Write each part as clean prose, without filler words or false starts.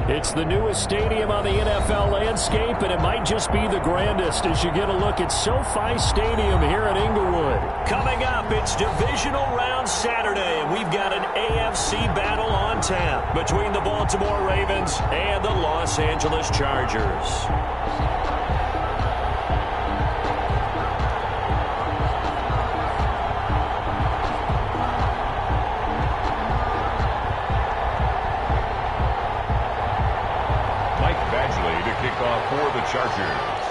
It's the newest stadium on the NFL landscape, and it might just be the grandest as you get a look at SoFi Stadium here in Inglewood. Coming up, it's Divisional Round Saturday, and we've got an AFC battle on tap between the Baltimore Ravens and the Los Angeles Chargers. For the Chargers.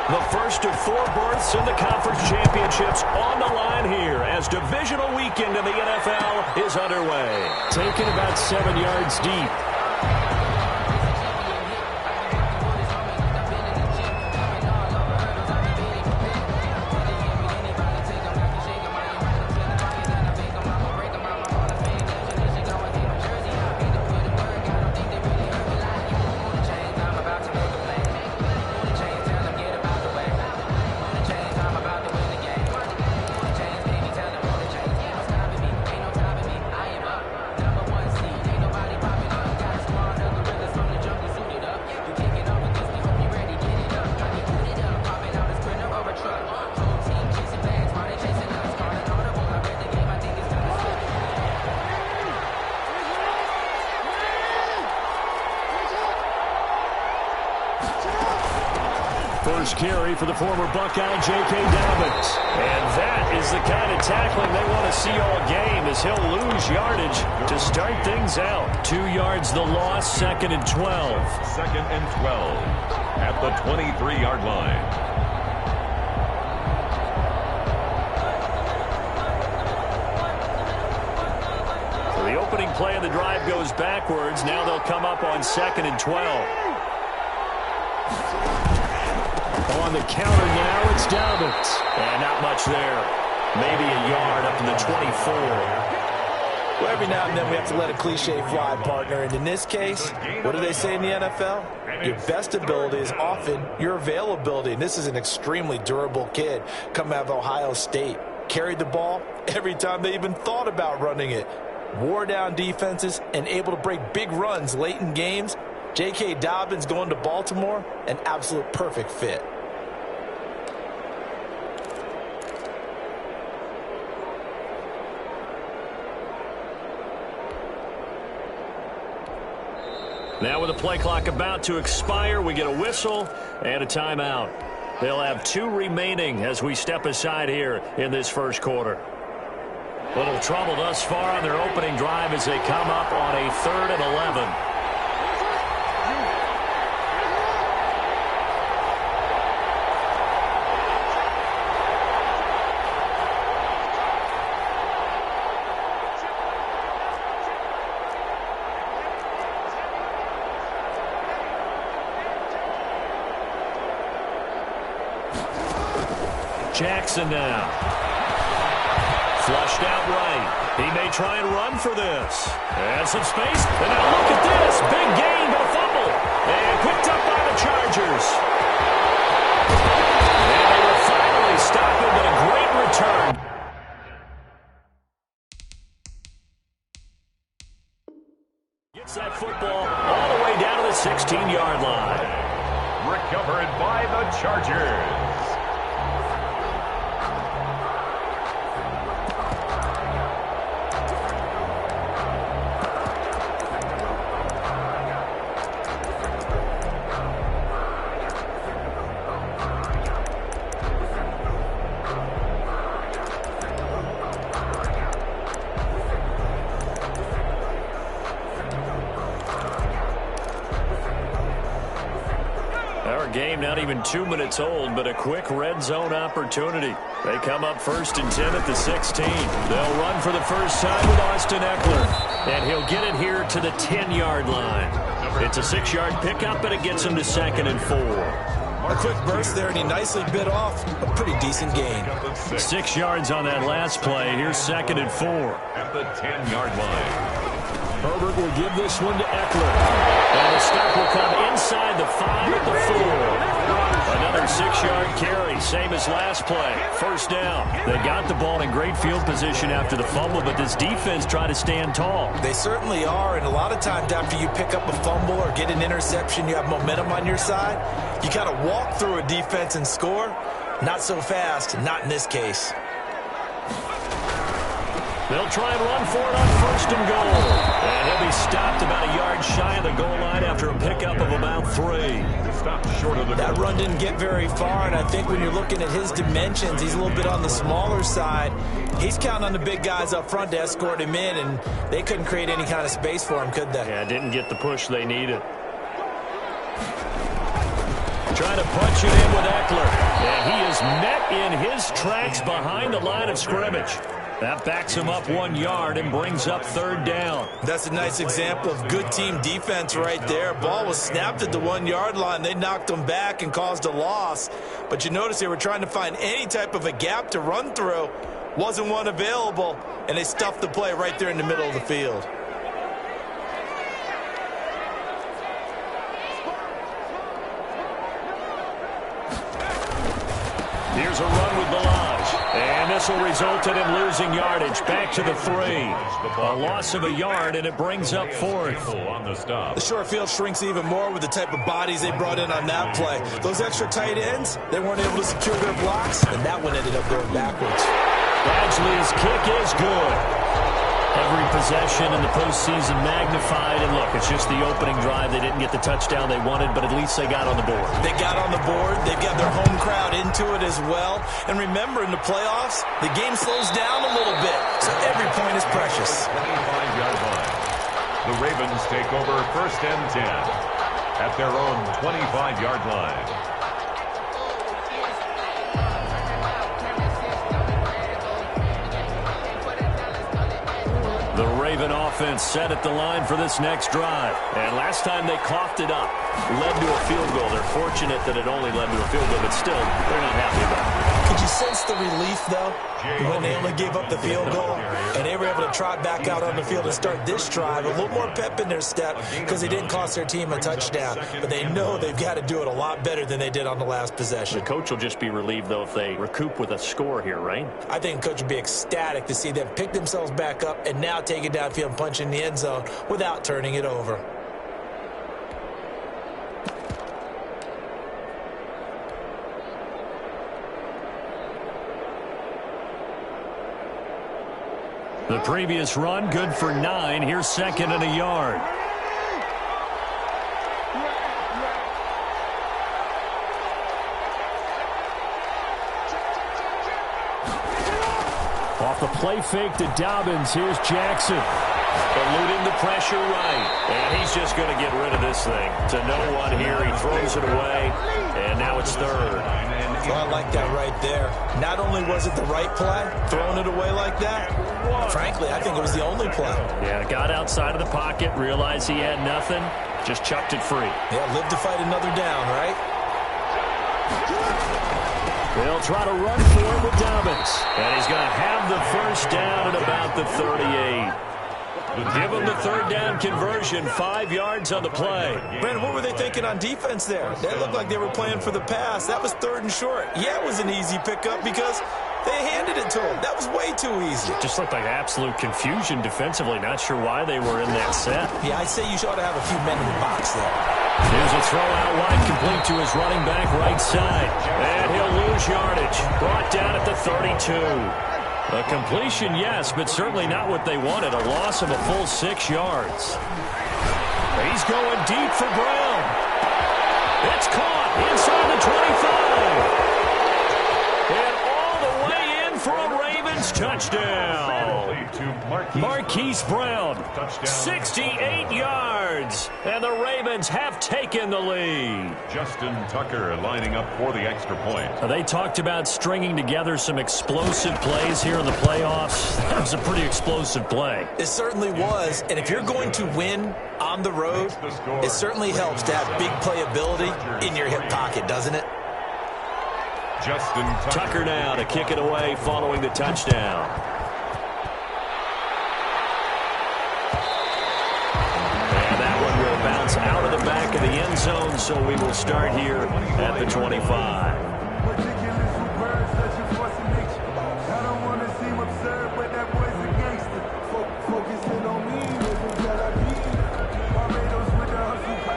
The first of 4 berths in the conference championships on the line here as divisional weekend in the NFL is underway. Taken about 7 yards deep. First carry for the former Buckeye, J.K. Dobbins. And that is the kind of tackling they want to see all game as he'll lose yardage to start things out. 2 yards the loss, 2nd and 12. 2nd and 12 at the 23-yard line. So the opening play of the drive goes backwards. Now they'll come up on 2nd and 12. On the counter now, it's Dobbins. And not much there. Maybe a yard up to the 24. Well, every now and then we have to let a cliche fly, partner. And in this case, what do they say in the NFL? Your best ability is often your availability. And this is an extremely durable kid coming out of Ohio State. Carried the ball every time they even thought about running it. Wore down defenses and able to break big runs late in games. J.K. Dobbins going to Baltimore, an absolute perfect fit. Now with the play clock about to expire, we get a whistle and a timeout. They'll have 2 remaining as we step aside here in this first quarter. Little trouble thus far on their opening drive as they come up on a 3rd and 11. Jackson now. Flushed out right. He may try and run for this. And some space. And now look at this. Big gain, but a fumble. And picked up by the Chargers. And they will finally stop him, but a great return. Gets that football all the way down to the 16-yard line. Recovered by the Chargers. Game not even 2 minutes old, but a quick red zone opportunity. They come up 1st and 10 at the 16. They'll run for the first time with Austin Eckler, and he'll get it here to the 10-yard line. It's a 6-yard pickup, but it gets him to 2nd and 4. A quick burst there, and he nicely bit off a pretty decent gain. 6 yards on that last play. Here's 2nd and 4. At the 10-yard line. Herbert will give this one to Eckler. And the stop will come inside the 5 at the 4. Another 6-yard carry, same as last play. First down. They got the ball in great field position after the fumble, but this defense tried to stand tall. They certainly are, and a lot of times after you pick up a fumble or get an interception, you have momentum on your side. You kind of walk through a defense and score. Not so fast, not in this case. They'll try and run for it on first and goal. And he'll be stopped about a yard shy of the goal line after a pickup of about 3. Stopped short of the That run didn't get very far, and I think when you're looking at his dimensions, he's a little bit on the smaller side. He's counting on the big guys up front to escort him in, and they couldn't create any kind of space for him, could they? Yeah, didn't get the push they needed. Trying to punch it in with Eckler. And he is met in his tracks behind the line of scrimmage. That backs him up 1 yard and brings up third down. That's a nice example of good team defense right there. Ball was snapped at the 1 yard line. They knocked him back and caused a loss. But you notice they were trying to find any type of a gap to run through. Wasn't one available, and they stuffed the play right there in the middle of the field. Here's a run with Balaj. And this will result in him losing yardage back to the 3. A loss of a yard, and it brings up fourth. The short field shrinks even more with the type of bodies they brought in on that play. Those extra tight ends, they weren't able to secure their blocks, and that one ended up going backwards. Badgley's kick is good. Every possession in the postseason magnified. And look, it's just the opening drive. They didn't get the touchdown they wanted, but at least they got on the board. They got on the board. They've got their home crowd into it as well. And remember, in the playoffs, the game slows down a little bit, so every point is precious. 25-yard line. The Ravens take over first and 10 at their own 25-yard line. The Raven offense set at the line for this next drive. And last time they coughed it up, led to a field goal. They're fortunate that it only led to a field goal, but still, they're not happy about it. Could you sense the relief, though, when they only gave up the field goal? And they were able to trot back out on the field and start this drive. A little more pep in their step because they didn't cost their team a touchdown. But they know they've got to do it a lot better than they did on the last possession. The coach will just be relieved, though, if they recoup with a score here, right? I think the coach would be ecstatic to see them pick themselves back up and now take it downfield and punch in the end zone without turning it over. The previous run, good for 9. Here's second and a yard. Off the play fake to Dobbins. Here's Jackson. Eluding the pressure right. And he's just going to get rid of this thing. To no one here. He throws it away. And now it's third. Well, I like that right there. Not only was it the right play, throwing it away like that, frankly, I think it was the only play. Yeah, got outside of the pocket, realized he had nothing, just chucked it free. Yeah, live to fight another down, right? They'll try to run for it with Dobbins. And he's going to have the first down at about the 38. Give him the third down conversion, 5 yards on the play. Brandon, what were they thinking on defense there? They looked like they were playing for the pass. That was third and short. Yeah, it was an easy pickup because they handed it to him. That was way too easy. It just looked like absolute confusion defensively. Not sure why they were in that set. Yeah, I'd say you ought to have a few men in the box there. Here's a throw out wide, complete to his running back right side. And he'll lose yardage. Brought down at the 32. A completion, yes, but certainly not what they wanted. A loss of a full 6 yards. He's going deep for Brown. It's caught inside the 25. And all the way in for a Ravens touchdown. Marquise Brown, 68 yards. And the Ravens have taken the lead. Justin Tucker lining up for the extra point. They talked about stringing together some explosive plays here in the playoffs. That was a pretty explosive play. It certainly was. And if you're going to win on the road, it certainly helps to have big playability in your hip pocket, doesn't it? Justin Tucker now to kick it away following the touchdown. out of the back of the end zone, so we will start here at the 25.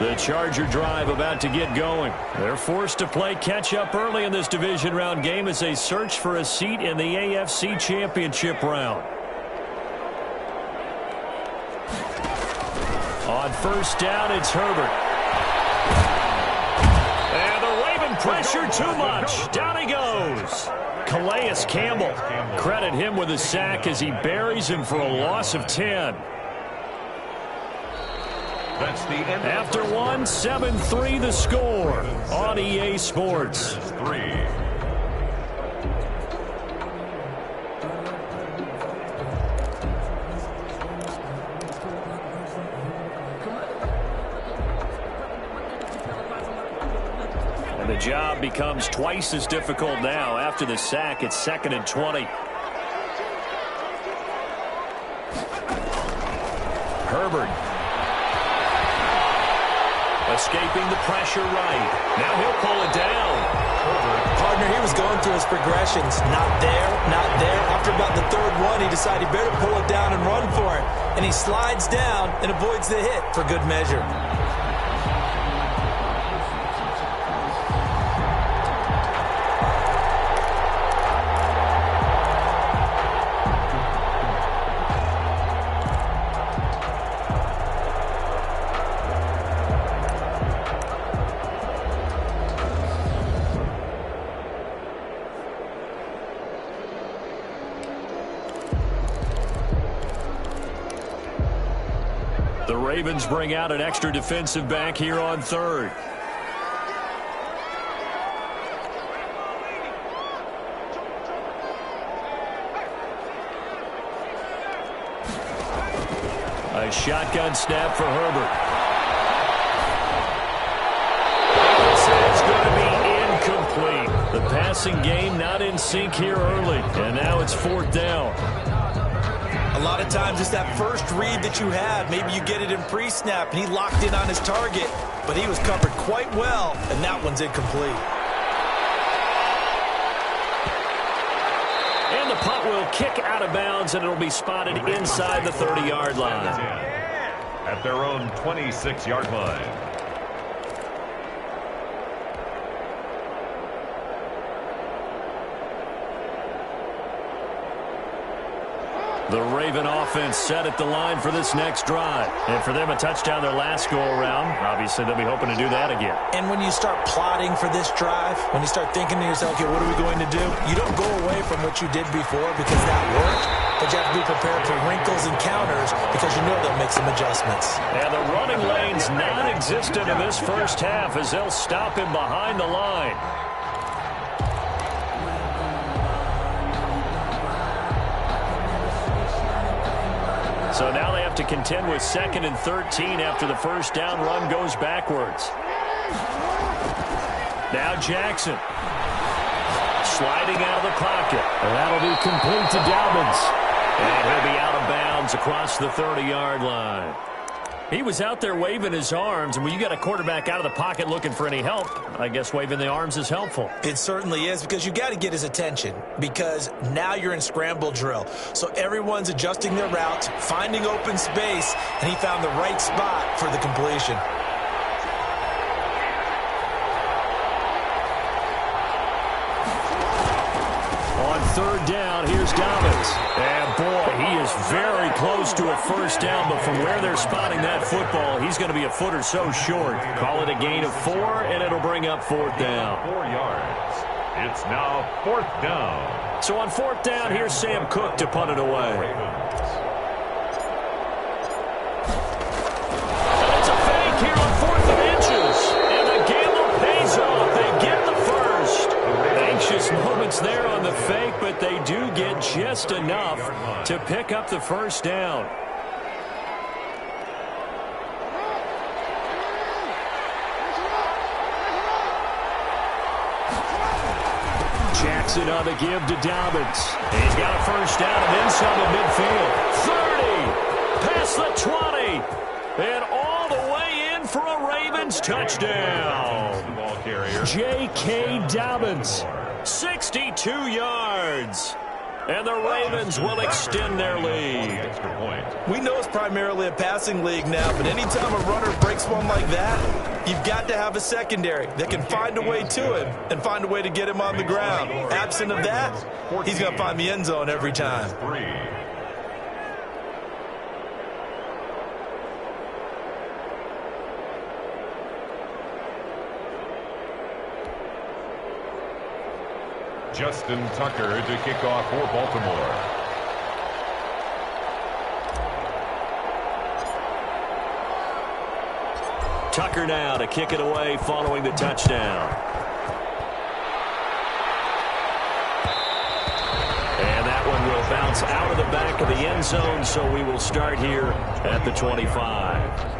The Charger drive about to get going. They're forced to play catch-up early in this division round game as they search for a seat in the AFC Championship round. On first down, it's Herbert. And the Raven pressure too much. Down he goes. Calais Campbell. Credit him with a sack as he buries him for a loss of 10. That's the end. After one, 7-3 the score on EA Sports. 3. And the job becomes twice as difficult now. After the sack, it's 2nd and 20. Herbert. Escaping the pressure right. Now he'll pull it down. Partner, he was going through his progressions. Not there, not there. After about the third one, he decided he better pull it down and run for it. And he slides down and avoids the hit for good measure. The Ravens bring out an extra defensive back here on third. A shotgun snap for Herbert. This is going to be incomplete. The passing game not in sync here early, and now it's 4th down. A lot of times it's that first read that you have. Maybe you get it in pre-snap, and he locked in on his target, but he was covered quite well, and that one's incomplete. And the punt will kick out of bounds, and it'll be spotted inside the 30-yard line. At their own 26-yard line. The Raven offense set at the line for this next drive. And for them, a touchdown their last go-around. Obviously, they'll be hoping to do that again. And when you start plotting for this drive, when you start thinking to yourself, okay, what are we going to do? You don't go away from what you did before because that worked, but you have to be prepared for wrinkles and counters because you know they'll make some adjustments. And the running lane's non-existent in this first half as they'll stop him behind the line. So now they have to contend with 2nd and 13 after the first down run goes backwards. Now Jackson. Sliding out of the pocket. And that'll be complete to Dobbins. And he'll be out of bounds across the 30-yard line. He was out there waving his arms, and when you got a quarterback out of the pocket looking for any help, I guess waving the arms is helpful. It certainly is, because you got to get his attention, because now you're in scramble drill. So everyone's adjusting their routes, finding open space, and he found the right spot for the completion. On 3rd down, here's Dobbins. And boy, he is very close to a first down, but from where they're spotting that football, he's going to be a foot or so short. Call it a gain of 4, and it'll bring up 4th down. 4 yards. It's now 4th down. So on 4th down, here's Sam Cook to punt it away. And it's a fake here on 4th and inches. And the gamble pays off. They get the first. Anxious moments there on the fake, but they do get just enough to pick up the first down. Jackson on the give to Dobbins. He's got a first down and then some at midfield. 30, past the 20, and all the way in for a Ravens touchdown. The ball carrier. J.K. Dobbins, 62 yards. And the Ravens will extend their lead. Extra point. We know it's primarily a passing league now, but anytime a runner breaks one like that, you've got to have a secondary that can find a way to him and find a way to get him on the ground. Absent of that, he's going to find the end zone every time. 3. Justin Tucker to kick off for Baltimore. Tucker now to kick it away following the touchdown. And that one will bounce out of the back of the end zone, so we will start here at the 25.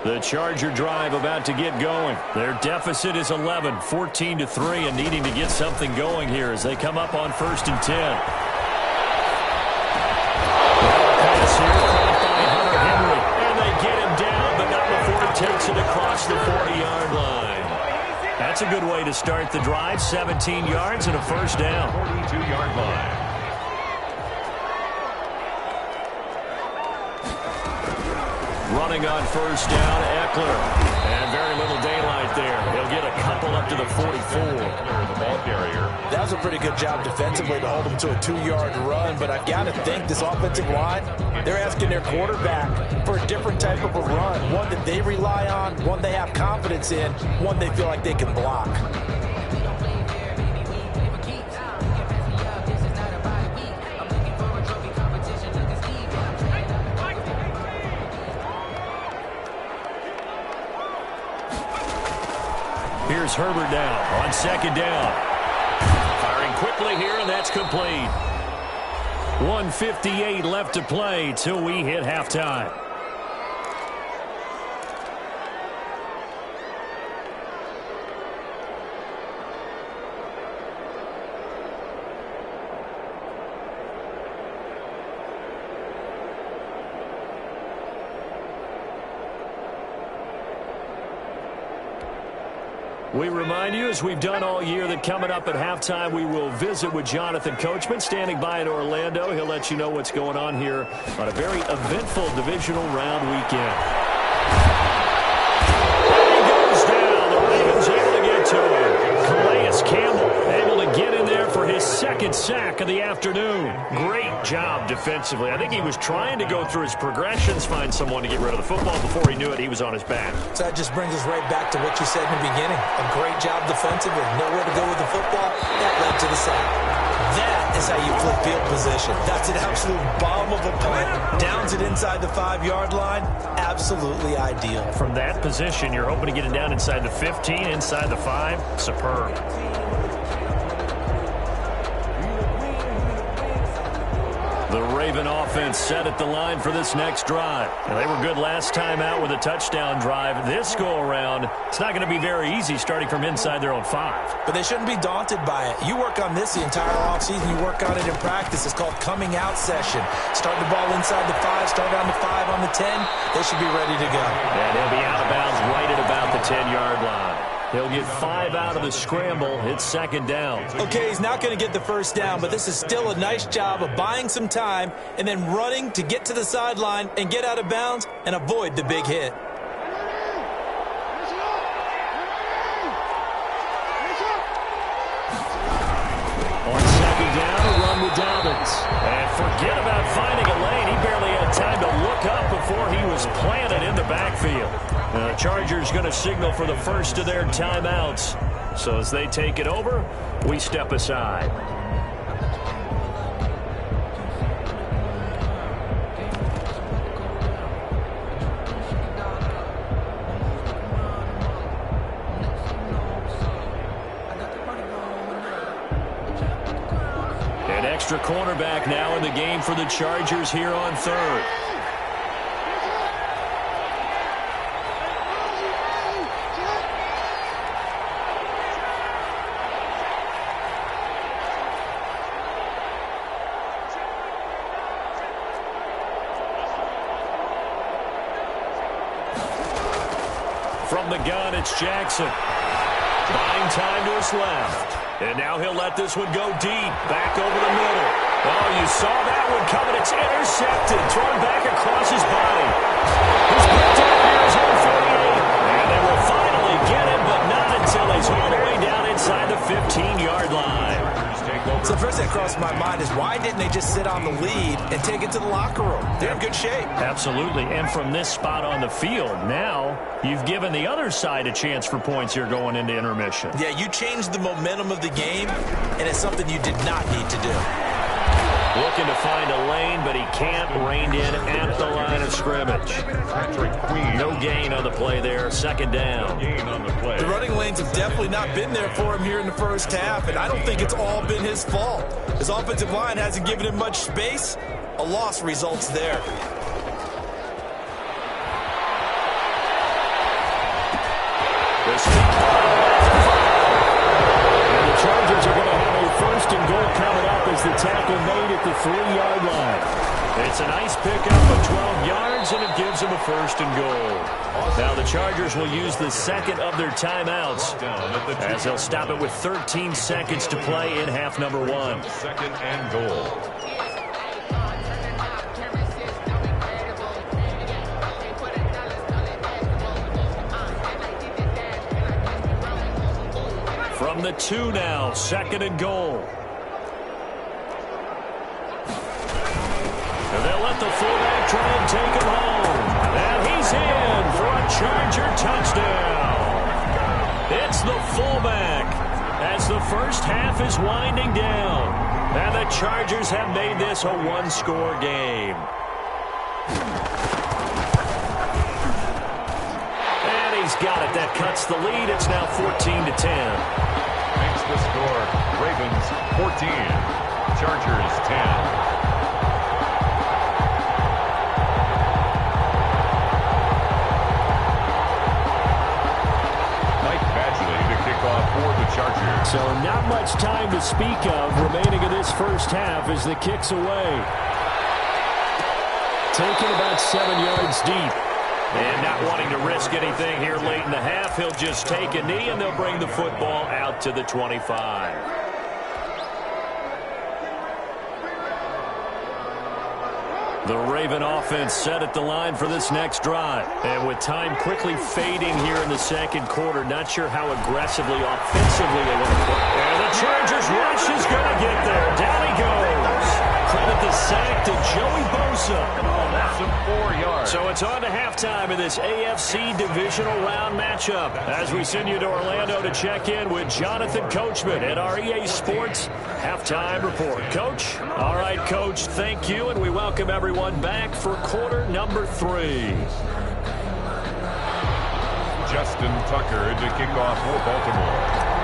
The Charger drive about to get going. Their deficit is 11, 14-3, and needing to get something going here as they come up on 1st and 10. Pass here caught by Hunter Henry, and they get him down, but not before he takes it across the 40-yard line. That's a good way to start the drive. 17 yards and a first down. 42-yard line. Running on first down, Eckler. And very little daylight there. He'll get a couple up to the 44. The ball carrier. That was a pretty good job defensively to hold him to a 2-yard run, but I've got to think this offensive line, they're asking their quarterback for a different type of a run, one that they rely on, one they have confidence in, one they feel like they can block. Here's Herbert down on 2nd down. Firing quickly here, and that's complete. 1:58 left to play till we hit halftime. We remind you, as we've done all year, that coming up at halftime, we will visit with Jonathan Coachman, standing by in Orlando. He'll let you know what's going on here on a very eventful divisional round weekend. He goes down. The Ravens able to get to him. Calais Campbell able to get in there for his 2nd sack of the afternoon. Great job defensively. I think he was trying to go through his progressions, find someone to get rid of the football. Before he knew it, he was on his back. So that just brings us right back to what you said in the beginning. A great job defensively. Nowhere to go with the football. That led to the sack. That is how you flip field position. That's an absolute bomb of a play. Downs it inside the 5-yard line. Absolutely ideal. From that position, you're hoping to get it down inside the 15, inside the 5. Superb. The Raven offense set at the line for this next drive. Now, they were good last time out with a touchdown drive. This go-around, it's not going to be very easy starting from inside their own 5. But they shouldn't be daunted by it. You work on this the entire offseason. You work on it in practice. It's called coming out session. Start the ball inside the 5, start on the 5, on the 10. They should be ready to go. And he'll be out of bounds right at about the 10-yard line. He'll get 5 out of the scramble. It's 2nd down. Okay, he's not going to get the first down, but this is still a nice job of buying some time and then running to get to the sideline and get out of bounds and avoid the big hit. On 2nd down, a run with Dobbins. And forget about finding a lane. He barely had time to look up before he was planted in the backfield. The Chargers going to signal for the first of their timeouts. So as they take it over, we step aside. extra cornerback now in the game for the Chargers here on third. From the gun, it's Jackson. Buying time to his left. And now he'll let this one go deep. Back over the middle. Oh, you saw that one coming. It's intercepted. Thrown back across his body. He's picked up here his own 48. And they will finally get him, but not until he's all the way down inside the 15-yard line. So the first thing that crossed my mind is why didn't they just sit on the lead and take it to the locker room? They're in good shape. Absolutely. And from this spot on the field, now you've given the other side a chance for points here going into intermission. Yeah, you changed the momentum of the game, and it's something you did not need to do. Looking to find a lane, but he can't. Reined in at the line of scrimmage. No gain on the play there. Second down. The running lanes have definitely not been there for him here in the first half, and I don't think it's all been his fault. His offensive line hasn't given him much space. A loss results there. And the Chargers are going to have a first and goal coming up as the tackle made at the 3-yard line. It's a nice pickup of 12 yards, and it gives them a first and goal. Now the Chargers will use the second of their timeouts as they'll stop it with 13 seconds to play in half number one. Second and goal. From the 2 now, second and goal. And they'll let the fullback try and take him home. And he's in for a Charger touchdown. It's the fullback as the first half is winding down. And the Chargers have made this a one-score game. And he's got it. That cuts the lead. It's now 14-10. Makes the score. Ravens 14. Chargers 10. So not much time to speak of remaining in this first half as the kick's away. Taken about 7 yards deep. And not wanting to risk anything here late in the half, he'll just take a knee and they'll bring the football out to the 25. The Raven offense set at the line for this next drive. And with time quickly fading here in the second quarter, not sure how aggressively, offensively they want to play. And the Chargers rush is going to get there. Down he goes. Credit the sack to Joey Bosa. Oh, that's some 4 yards. So it's on to halftime in this AFC divisional round matchup as we send you to Orlando to check in with Jonathan Coachman at our EA Sports Halftime Report. Coach? All right, Coach, thank you, and we welcome everyone back for quarter number 3. Justin Tucker to kick off for Baltimore.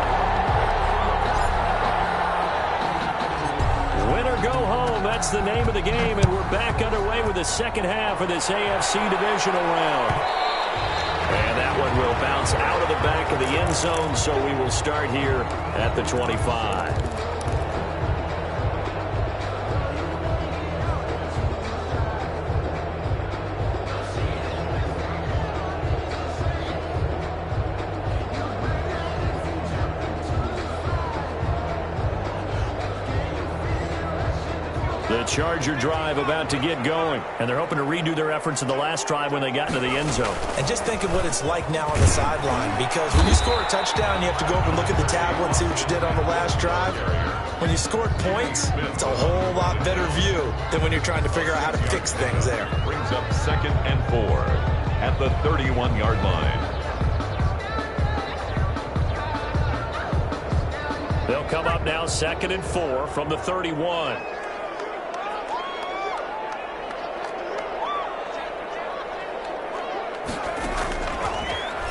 Win or go home, that's the name of the game, and we're back underway with the second half of this AFC divisional round. And that one will bounce out of the back of the end zone, so we will start here at the 25. The Charger drive about to get going, and they're hoping to redo their efforts in the last drive when they got into the end zone. And just think of what it's like now on the sideline, because when you score a touchdown, you have to go up and look at the tablet and see what you did on the last drive. When you scored points, it's a whole lot better view than when you're trying to figure out how to fix things there. Brings up second and 4 at the 31-yard line. They'll come up now second and 4 from the 31.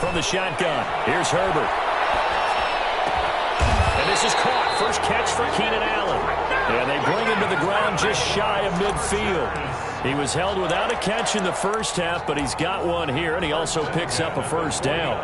From the shotgun, here's Herbert. And this is caught. First catch for Keenan Allen. And they bring him to the ground just shy of midfield. He was held without a catch in the first half, but he's got one here, and he also picks up a first down.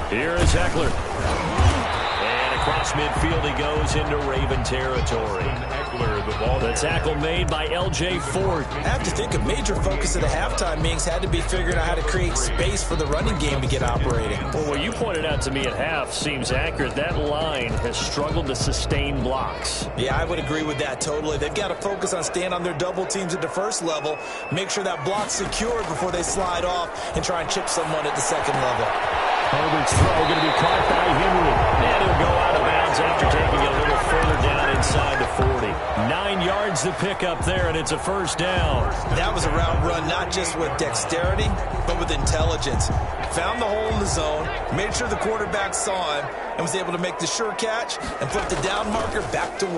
Here is Eckler. And across midfield he goes into Raven territory. The tackle made by L.J. Ford. I have to think a major focus of the halftime meetings had to be figuring out how to create space for the running game to get operating. Well, what you pointed out to me at half seems accurate. That line has struggled to sustain blocks. Yeah, I would agree with that totally. They've got to focus on staying on their double teams at the first level, make sure that block's secured before they slide off and try and chip someone at the second level. Herbert's throw going to be caught by Henry. And he'll go out of bounds after taking it a little further down inside the 40. 9 yards to pick up there, and it's a first down. That was a route run not just with dexterity, but with intelligence. Found the hole in the zone, made sure the quarterback saw him, and was able to make the sure catch and flip the down marker back to 1.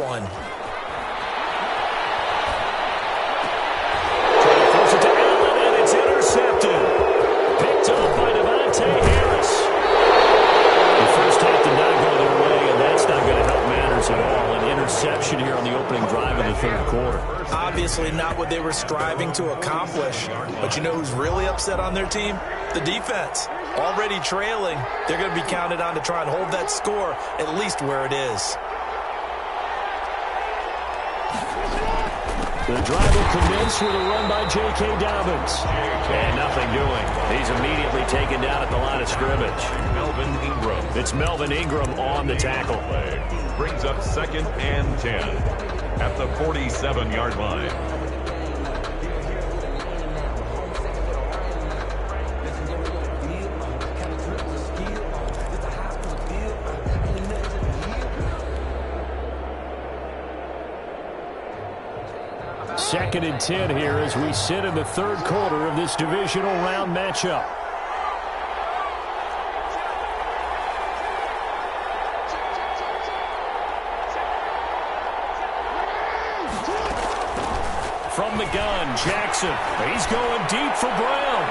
Throws it to Allen, and it's intercepted. Picked up by Devontae Harris. The first half did not go their way, and that's not going to help matters at all. An interception here on the opening drive of the third quarter. Obviously not what they were striving to accomplish. But you know who's really upset on their team? The defense. Already trailing, they're going to be counted on to try and hold that score at least where it is. The drive will commence with a run by J.K. Dobbins. And nothing doing. He's immediately taken down at the line of scrimmage. Melvin Ingram. It's Melvin Ingram on the tackle. Brings up 2nd and 10 at the 47-yard line. Second and 10 here as we sit in the third quarter of this divisional round matchup. From the gun, Jackson. He's going deep for Brown.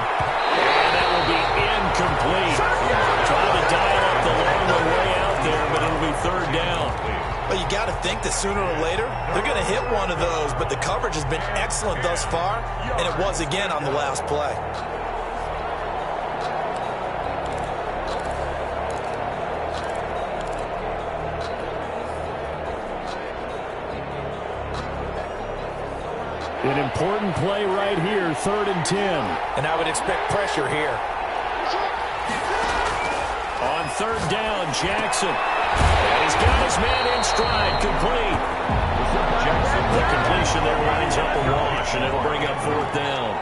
And that will be incomplete. Trying to dial up the long way out there, but it'll be third down. Well, you got to think that sooner or later, they're going to hit one of those, but the coverage has been excellent thus far, and it was again on the last play. An important play right here, 3rd and 10. And I would expect pressure here. On 3rd down, Jackson. And he's got his man in stride, complete. Jackson. The completion there lines up a wash, and it'll bring up 4th down.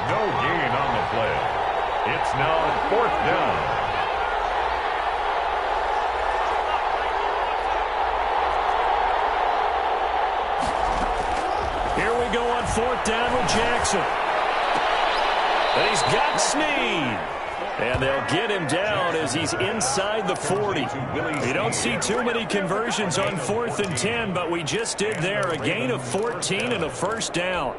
No gain on the play. It's now 4th down. Here we go on 4th down with Jackson. And he's got Snead. And they'll get him down as he's inside the 40. You don't see too many conversions on 4th and 10, but we just did there. A gain of 14 and a first down.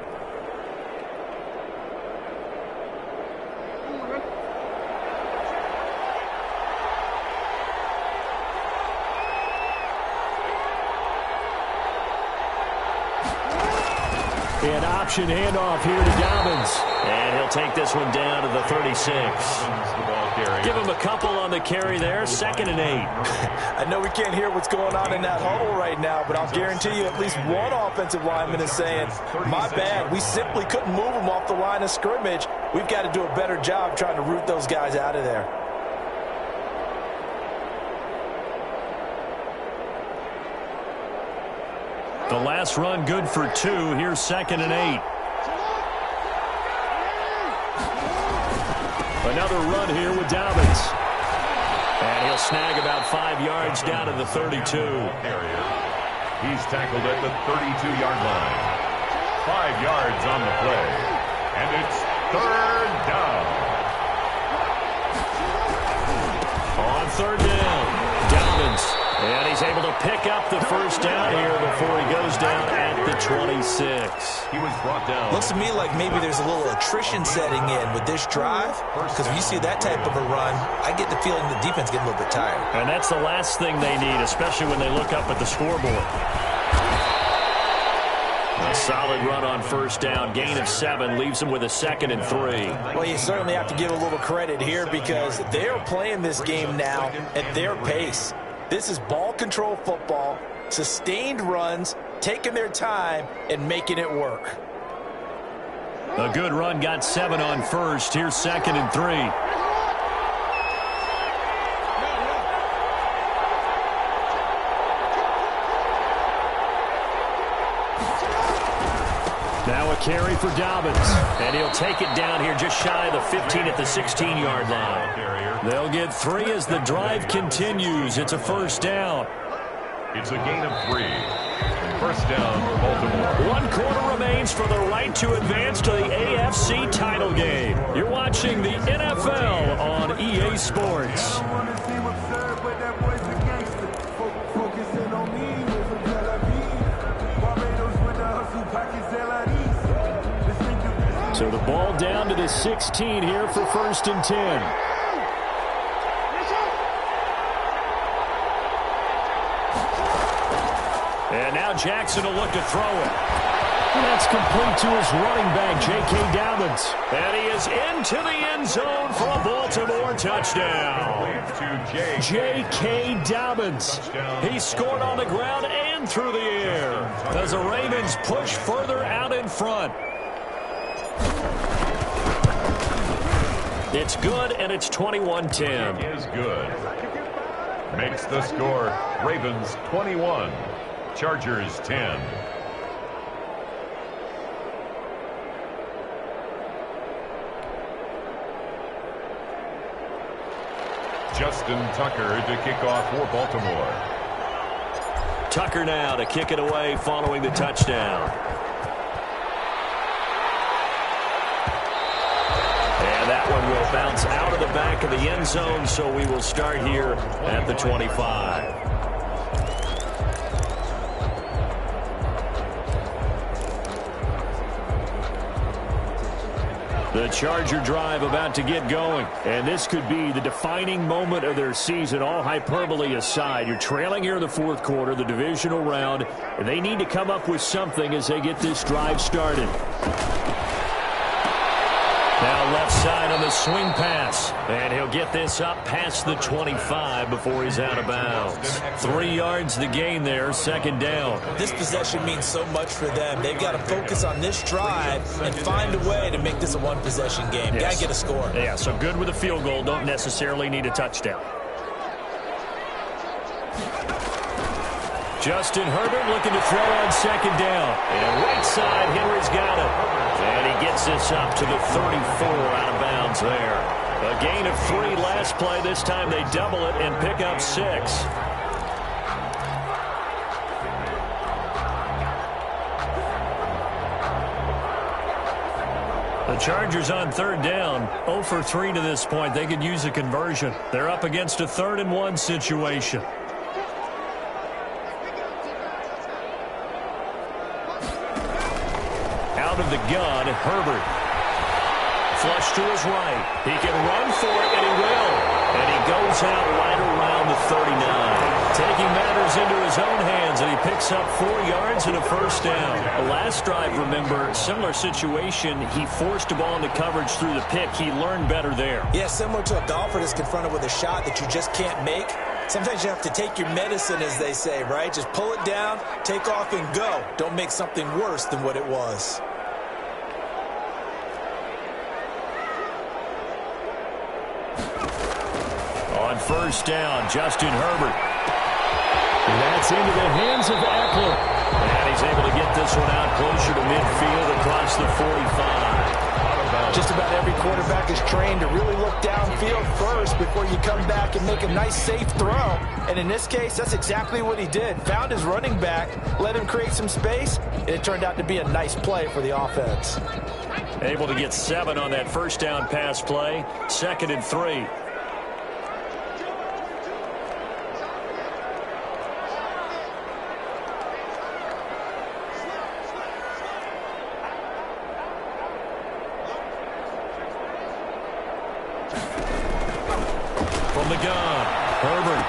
An option handoff here to Dobbins. And he'll take this one down to the 36. Give him a couple on the carry there, 2nd and 8. I know we can't hear what's going on in that huddle right now, but I'll guarantee you at least one offensive lineman is saying, my bad, we simply couldn't move them off the line of scrimmage. We've got to do a better job trying to root those guys out of there. The last run good for 2. Here's 2nd and 8. Another run here with Dobbins. And he'll snag about 5 yards down to the 32. He's tackled at the 32-yard line. 5 yards on the play. And it's 3rd down. third down. Dobbins, and he's able to pick up the first down here before he goes down at the 26. He was brought down. Looks to me like maybe there's a little attrition setting in with this drive, because when you see that type of a run, I get the feeling the defense getting a little bit tired. And that's the last thing they need, especially when they look up at the scoreboard. A solid run on first down. Gain of 7 leaves them with a 2nd and 3. Well, you certainly have to give a little credit here because they're playing this game now at their pace. This is ball control football, sustained runs, taking their time, and making it work. A good run, got 7 on first. Here's 2nd and 3. Now a carry for Dobbins, and he'll take it down here just shy of the 15 at the 16-yard line. They'll get 3 as the drive continues. It's a first down. It's a gain of 3. First down, Baltimore. 1 quarter remains for the right to advance to the AFC title game. You're watching the NFL on EA Sports. So the ball down to the 16 here for 1st and 10. And now Jackson will look to throw it. And that's complete to his running back, J.K. Dobbins. And he is into the end zone for a Baltimore touchdown. J.K. Dobbins. He scored on the ground and through the air as the Ravens push further out in front. It's good, and it's 21-10. Is good. Makes the score Ravens 21, Chargers 10. Justin Tucker to kick off for Baltimore. Tucker now to kick it away following the touchdown. And that one will bounce out of the back of the end zone, so we will start here at the 25. The Charger drive about to get going, and this could be the defining moment of their season, all hyperbole aside. You're trailing here in the 4th quarter, the divisional round, and they need to come up with something as they get this drive started. Now left side on the swing pass, and he'll get this up past the 25 before he's out of bounds. 3 yards the gain there, 2nd down. This possession means so much for them. They've got to focus on this drive and find a way to make this a one-possession game. Yes. Got to get a score. Yeah, so good with a field goal, don't necessarily need a touchdown. Justin Herbert looking to throw on 2nd down. And right side, Henry's got it. And he gets this up to the 34 out of bounds there. A gain of 3 last play. This time they double it and pick up 6. The Chargers on 3rd down, 0 for 3 to this point. They could use a conversion. They're up against a 3rd and 1 situation. Out of the gun, Herbert. Flush to his right. He can run for it, and he will. And he goes out right around the 39. Taking matters into his own hands, and he picks up 4 yards and a first down. The last drive, remember, similar situation. He forced a ball into coverage through the pick. He learned better there. Yeah, similar to a golfer that's confronted with a shot that you just can't make. Sometimes you have to take your medicine, as they say, right? Just pull it down, take off, and go. Don't make something worse than what it was. On first down, Justin Herbert. And that's into the hands of Eckler. And he's able to get this one out closer to midfield across the 45. Just about every quarterback is trained to really look downfield first before you come back and make a nice, safe throw. And in this case, that's exactly what he did. Found his running back, let him create some space, and it turned out to be a nice play for the offense. Able to get 7 on that first down pass play. 2nd and 3. gun. Herbert.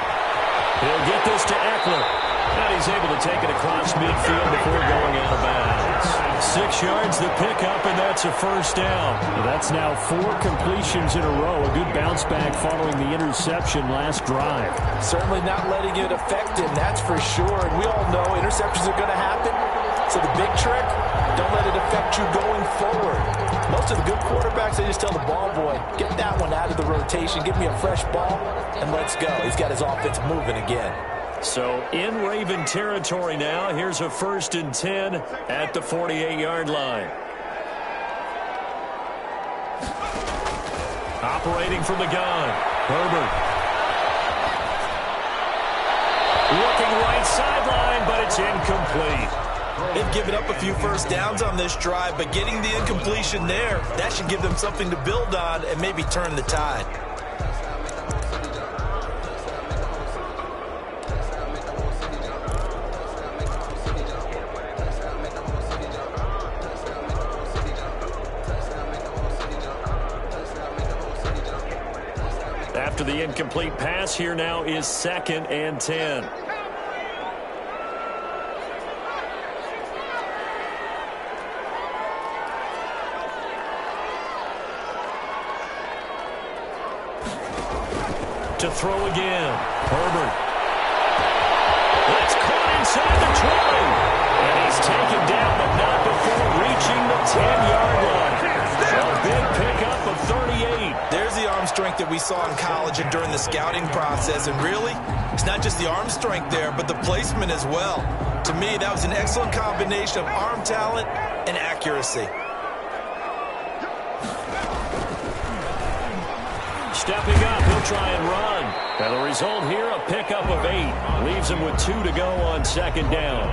He'll get this to Eckler. And he's able to take it across midfield before going out of bounds. 6 yards the pickup, and that's a first down. Well, that's now 4 completions in a row. A good bounce back following the interception last drive. Certainly not letting it affect him, that's for sure. And we all know interceptions are going to happen. So the big trick, don't let it affect you going forward. Most of the good quarterbacks, they just tell the ball boy, get that one out of the rotation, give me a fresh ball, and let's go. He's got his offense moving again. So in Raven territory now, here's a 1st and 10 at the 48-yard line. Operating from the gun, Herbert. Looking right sideline, but it's incomplete. They've given up a few first downs on this drive, but getting the incompletion there, that should give them something to build on and maybe turn the tide. After the incomplete pass, here now is 2nd and 10. To throw again, Herbert. That's caught inside the 20. And he's taken down, but not before reaching the 10-yard line. A big pickup of 38. There's the arm strength that we saw in college and during the scouting process. And really, it's not just the arm strength there, but the placement as well. To me, that was an excellent combination of arm talent and accuracy. Stepping up, he'll try and run. And the result here, a pickup of 8. Leaves him with 2 to go on 2nd down.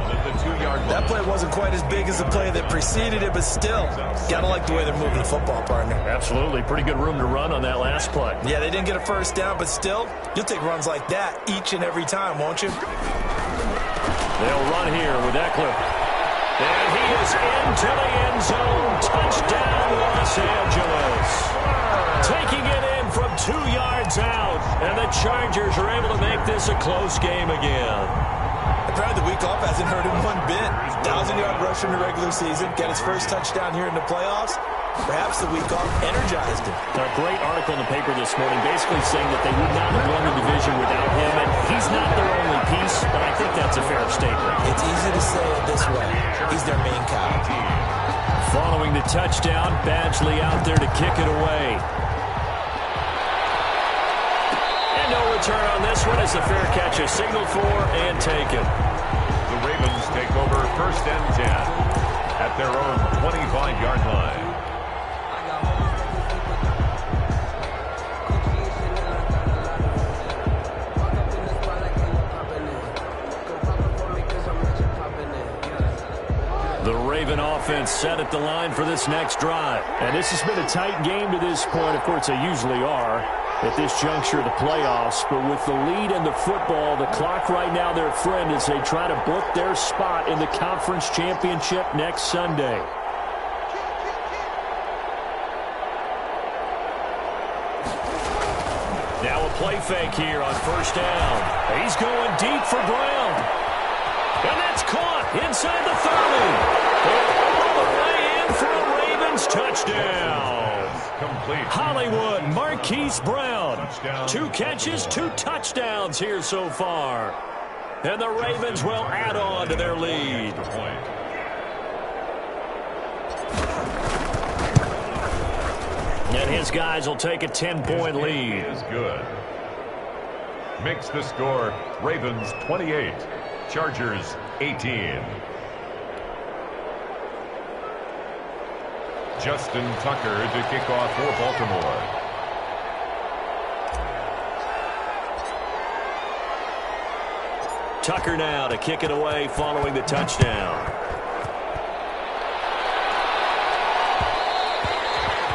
That play wasn't quite as big as the play that preceded it, but still, gotta like the way they're moving the football, partner. Absolutely. Pretty good room to run on that last play. Yeah, they didn't get a first down, but still, you'll take runs like that each and every time, won't you? They'll run here with Eckler. And he is into the end zone. Touchdown, Los Angeles. Taking it in from 2 yards out. And the Chargers are able to make this a close game again. Apparently the week off hasn't hurt him one bit. 1,000-yard rush in the regular season. Got his first touchdown here in the playoffs. Perhaps the week off energized him. A great article in the paper this morning basically saying that they would not have won the division without him. And he's not their only piece, but I think that's a fair statement. It's easy to say it this way. He's their main cow. Following the touchdown, Badgley out there to kick it away. And no return on this one as the fair catch is signaled for and taken. The Ravens take over 1st and 10 at their own 25-yard line. The Raven offense set at the line for this next drive. And this has been a tight game to this point. Of course, they usually are at this juncture of the playoffs. But with the lead in the football, the clock right now their friend as they try to book their spot in the conference championship next Sunday. Now a play fake here on 1st down. He's going deep for Brown. And that's caught inside the 30. And all the way in for a Ravens touchdown. Complete. Hollywood Marquise Brown. 2 catches, 2 touchdowns here so far. And the Ravens will add on to their lead. And his guys will take a 10-point lead. Is good. Makes the score Ravens 28, Chargers 18. Justin Tucker to kick off for Baltimore. Tucker now to kick it away following the touchdown.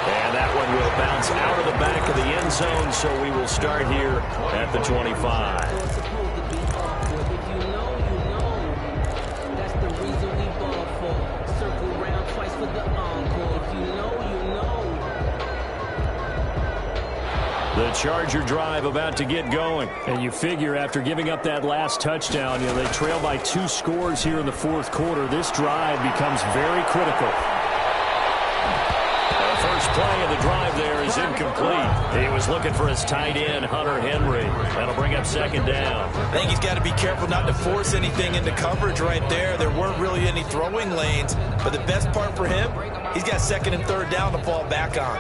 And that one will bounce out of the back of the end zone, so we will start here at the 25. The Charger drive about to get going. And you figure after giving up that last touchdown, they trail by 2 scores here in the fourth quarter. This drive becomes very critical. The first play of the drive there is incomplete. He was looking for his tight end, Hunter Henry. That'll bring up second down. I think he's got to be careful not to force anything into coverage right there. There weren't really any throwing lanes. But the best part for him, he's got second and third down to fall back on.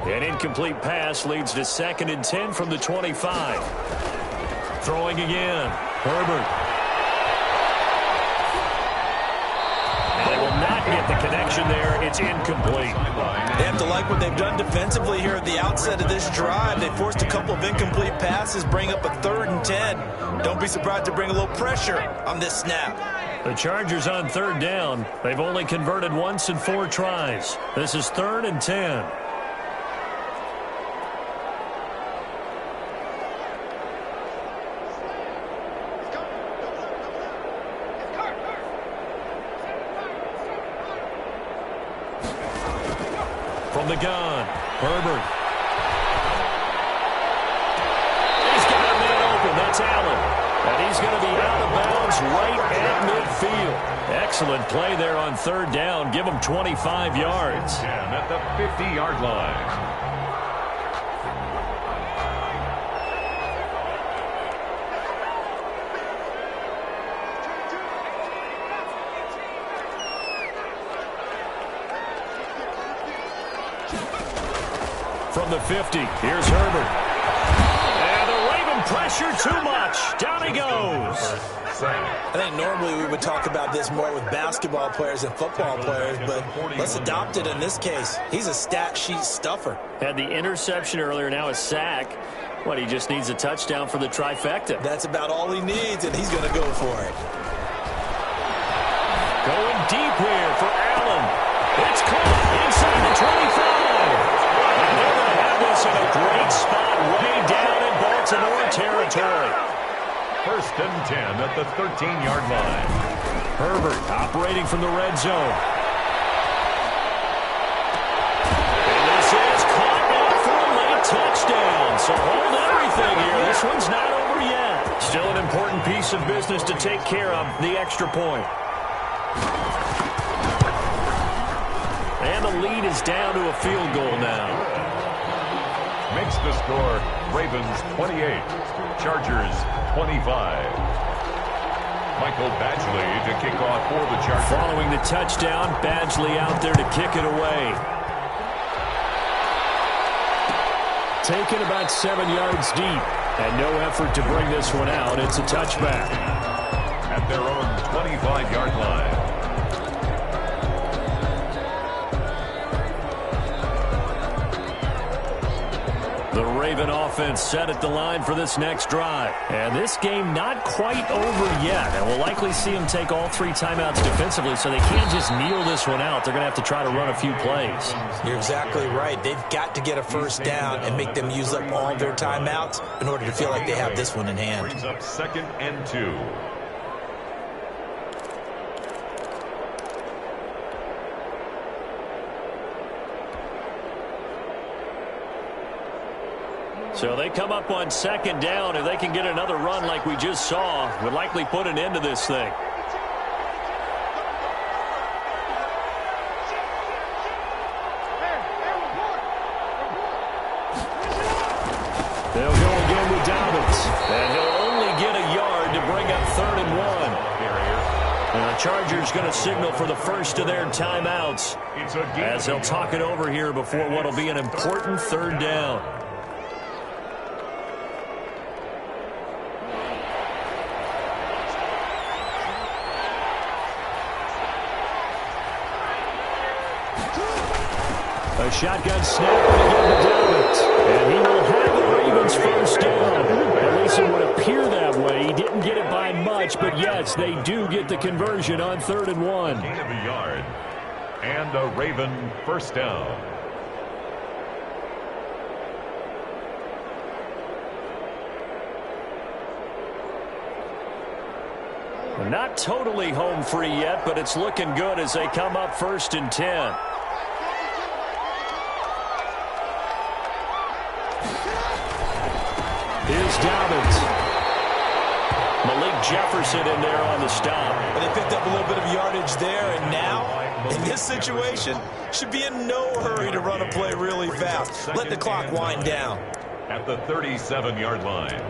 An incomplete pass leads to 2nd and 10 from the 25. Throwing again. Herbert. And they will not get the connection there. It's incomplete. They have to like what they've done defensively here at the outset of this drive. They forced a couple of incomplete passes, bring up a 3rd and 10. Don't be surprised to bring a little pressure on this snap. The Chargers on 3rd down. They've only converted once in 4 tries. This is 3rd and 10. From the gun, Herbert. He's got a man open. That's Allen. And he's going to be out of bounds right at midfield. Excellent play there on 3rd down. Give him 25 yards. And at the 50-yard line. From the 50, here's Herbert. And the Raven pressure too much. Down he goes. I think normally we would talk about this more with basketball players and football players, but let's adopt it in this case. He's a stat sheet stuffer. Had the interception earlier, now a sack. What, he just needs a touchdown for the trifecta. That's about all he needs, and he's going to go for it. Going deep here for Allen. It's caught inside the 25. And they're going to have this in a great spot way down in Baltimore territory. 1st and 10 at the 13-yard line. Herbert operating from the red zone. And this is caught out for a late touchdown. So hold everything here. This one's not over yet. Still an important piece of business to take care of, the extra point. And the lead is down to a field goal now. Makes the score Ravens 28, Chargers 25. Michael Badgley to kick off for the Chargers. Following the touchdown, Badgley out there to kick it away. Taken about 7 yards deep, and no effort to bring this one out. It's a touchback. At their own 25-yard line. The Raven offense set at the line for this next drive. And this game not quite over yet. And we'll likely see them take all 3 timeouts defensively, so they can't just kneel this one out. They're going to have to try to run a few plays. You're exactly right. They've got to get a first down and make them use up all their timeouts in order to feel like they have this one in hand. Brings up 2nd and 2. So they come up on 2nd down. If they can get another run like we just saw, would likely put an end to this thing. They'll go again with Dobbins. And he'll only get a yard to bring up 3rd and 1. And the Chargers going to signal for the first of their timeouts as they'll talk it over here before what will be an important 3rd down. A shotgun snap again to Dobbins. And he will have the Ravens first down. At least it would appear that way. He didn't get it by much, but yes, they do get the conversion on 3rd and 1. Gain of a yard. And a Raven first down. Not totally home free yet, but it's looking good as they come up 1st and 10. Here's Dobbins. Malik Jefferson in there on the stop. And they picked up a little bit of yardage there, and now, in this situation, should be in no hurry to run a play really fast. Let the clock wind down. At the 37-yard line.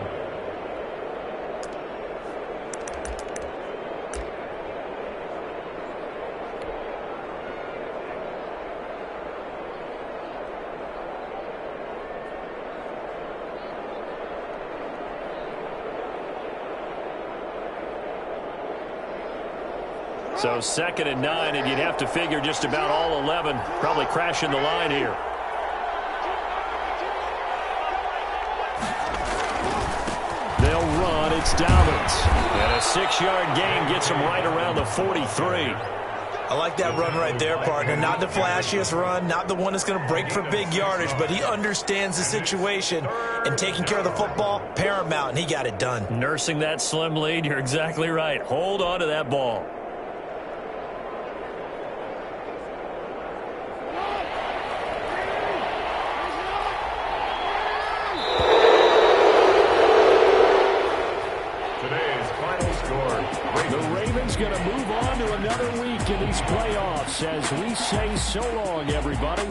So 2nd and 9, and you'd have to figure just about all 11 probably crashing the line here. They'll run. It's Dobbins. And a 6-yard gain gets them right around the 43. I like that run right there, partner. Not the flashiest run, not the one that's going to break for big yardage, but he understands the situation, and taking care of the football, paramount, and he got it done. Nursing that slim lead, you're exactly right. Hold on to that ball. Going to move on to another week in these playoffs as we say so long, everybody.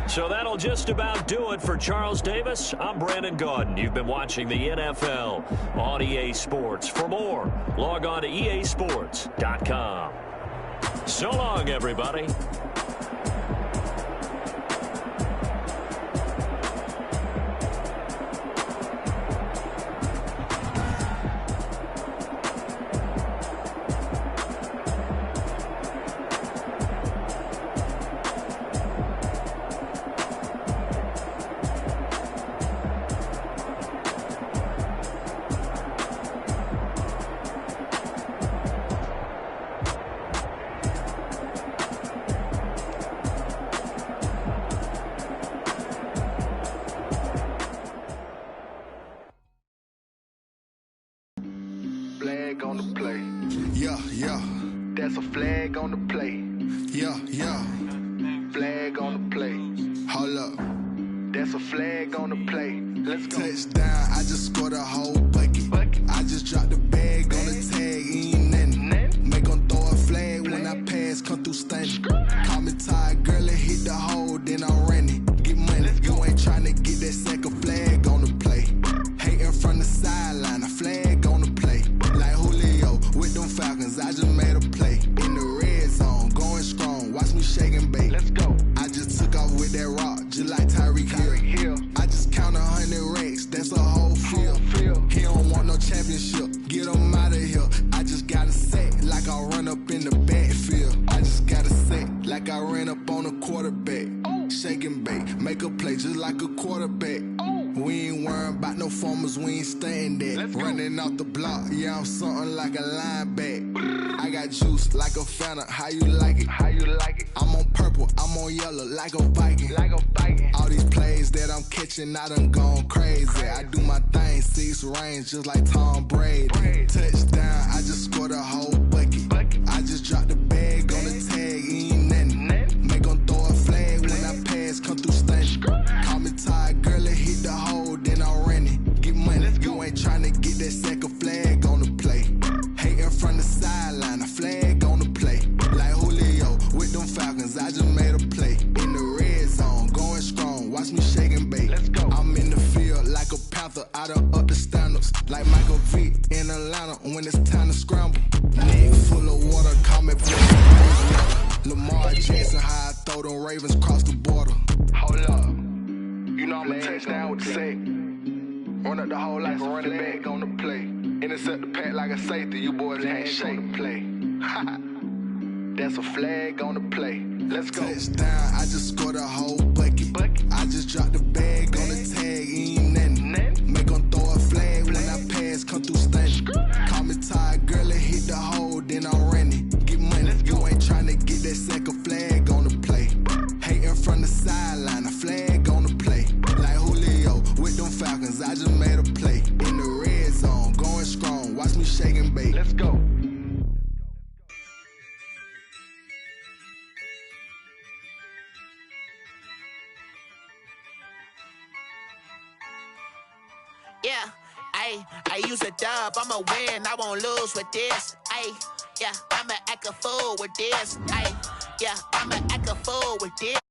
So that'll just about do it for Charles Davis. I'm Brandon Gaudin. You've been watching the NFL on EA Sports. For more, log on to easports.com. So long, everybody. Flag on the play. Yeah, yeah. That's a flag on the play. Yeah, yeah. Flag on the play. Hold up. That's a flag on the play. Let's go. Touchdown, I just scored a whole bucket. I just dropped the bag on the tag, ain't nothing. Make 'em throw a flag when I pass, come through stunning. Call me tired, girl, and hit the hole, then I'm running. Get money, you ain't tryna get that second flag on the play. Hating from the sideline, a flag on the play. Like Julio with them Falcons, I just made a play. In the red zone, going strong, watch me shake and bake. Let's go. I just took off with that rock, just like Tyreek Hill. I just count 100 racks, that's a whole field. He don't want no championship, get him out of here. I just got a set, like I run up in the backfield. I just got a set, like I ran up on a quarterback. Shake and bake, make a play just like a quarterback. We ain't worrying about no formers, we ain't staying there. Running off the block, yeah, I'm something like a linebacker. I got juice like a Fanta, how you like it? How you like it? I'm on purple, I'm on yellow, like a Viking. Like a Viking. All these plays that I'm catching, I done gone crazy. I do my thing, 6 range, just like Tom Brady. Touchdown, I just scored a whole bucket. I just dropped the bag on the tag, ain't nothing. Make 'em throw a flag when I pass, come through stunning. Call me tired, girl, and hit the hole, then I'm running. Get money, you ain't tryna get that second flag on the play. Hating from the sideline, a flag on the play. Like Julio with them Falcons, I just made a play. In the red zone, going strong, watch me shake and bake. Let's go. I'm in the field like a Panther, I done up the standards. Like Michael Vick in Atlanta when it's time to scramble. Neck full of water, call me Lamar Jackson, how I throw them Ravens cross the border. Hold up. You know I'm a touchdown with the sack. Run up the hole like a running back on the play. Intercept the pack like a safety. You boys ain't shake the play. That's a flag on the play. Let's go. Touchdown, I just scored a whole bucket. I just dropped the bag on the tag, ain't nothing. Make 'em throw a flag when I pass, come through stunning. Call me tired, girl, and hit the hole, then I'm running. Get money, you ain't tryna get that second flag on the play. Hating from the sideline, a flag on the play. Like Julio with them Falcons, I just made a play. In the red zone, Yeah, I use a dub, I'ma win, I won't lose with this. Yeah, I'ma act a fool with this. Yeah, I'ma act a fool with this.